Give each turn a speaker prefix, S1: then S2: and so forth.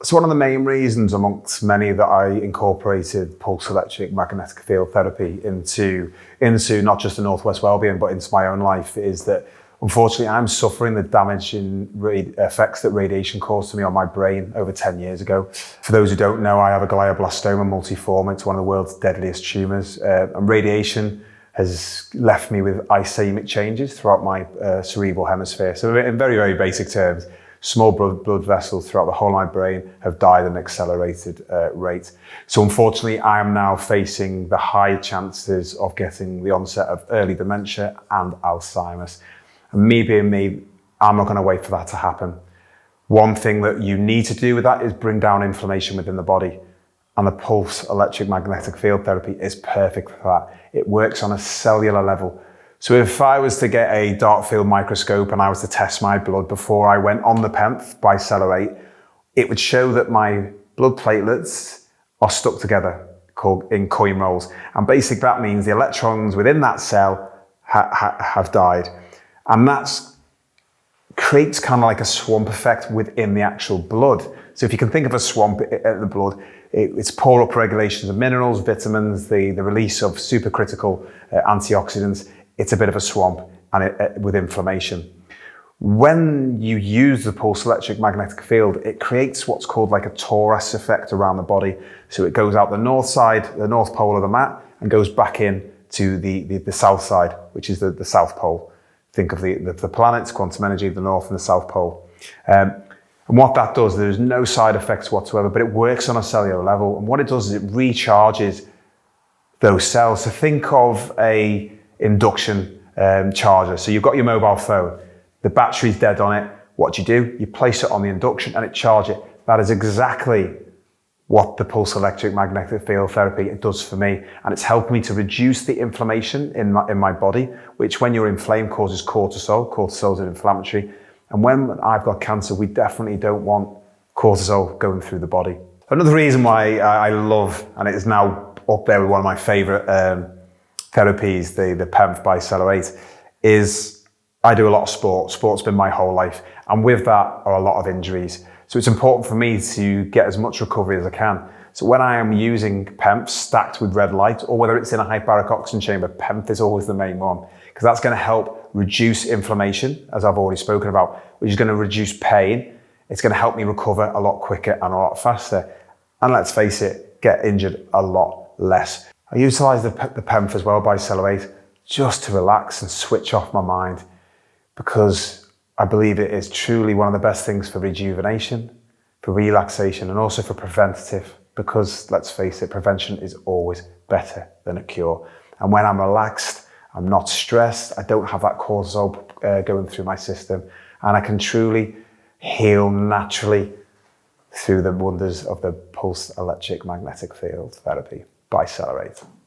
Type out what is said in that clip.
S1: It's one of the main reasons amongst many that I incorporated pulse electric magnetic field therapy into not just the Northwest Wellbeing, but into my own life, is that unfortunately I'm suffering the damaging effects that radiation caused to me on my brain over 10 years ago. For those who don't know, I have a glioblastoma multiforme. It's one of the world's deadliest tumours, and radiation has left me with ischemic changes throughout my cerebral hemisphere. So in very, very basic terms, small blood vessels throughout the whole of my brain have died at an accelerated rate. So unfortunately, I am now facing the high chances of getting the onset of early dementia and Alzheimer's. And me being me, I'm not going to wait for that to happen. One thing that you need to do with that is bring down inflammation within the body. And the pulse electric magnetic field therapy is perfect for that. It works on a cellular level. So if I was to get a dark field microscope and I was to test my blood before I went on the PEMF by CELLER8, it would show that my blood platelets are stuck together in coin rolls. And basically that means the electrons within that cell have died. And that creates kind of like a swamp effect within the actual blood. So if you can think of a swamp in the blood, it's poor upregulations of minerals, vitamins, the release of supercritical antioxidants. It's a bit of a swamp and with inflammation. When you use the pulse electric magnetic field, it creates what's called like a torus effect around the body. So it goes out the north side, the north pole of the mat, and goes back in to the south side, which is the south pole. Think of the planets, quantum energy, the north and the south pole. And what that does, there's no side effects whatsoever, but it works on a cellular level. And what it does is it recharges those cells. So think of a induction charger. So you've got your mobile phone, the battery's dead on it. What do? You place it on the induction and it charges it. That is exactly what the pulse electric magnetic field therapy does for me. And it's helped me to reduce the inflammation in my body, which when you're inflamed causes cortisol. Cortisol is an inflammatory. And when I've got cancer, we definitely don't want cortisol going through the body. Another reason why I love, and it is now up there with one of my favorite therapies, the PEMF by CELLER8, is I do a lot of sport. Sport's been my whole life. And with that are a lot of injuries. So it's important for me to get as much recovery as I can. So when I am using PEMF stacked with red light, or whether it's in a hyperbaric oxygen chamber, PEMF is always the main one, because that's going to help reduce inflammation, as I've already spoken about, which is going to reduce pain. It's going to help me recover a lot quicker and a lot faster. And let's face it, get injured a lot less. I utilize the PEMF as well by CELLER8 just to relax and switch off my mind, because I believe it is truly one of the best things for rejuvenation, for relaxation, and also for preventative, because let's face it, prevention is always better than a cure. And when I'm relaxed, I'm not stressed, I don't have that cortisol going through my system, and I can truly heal naturally through the wonders of the pulse electric magnetic field therapy by CELLER8.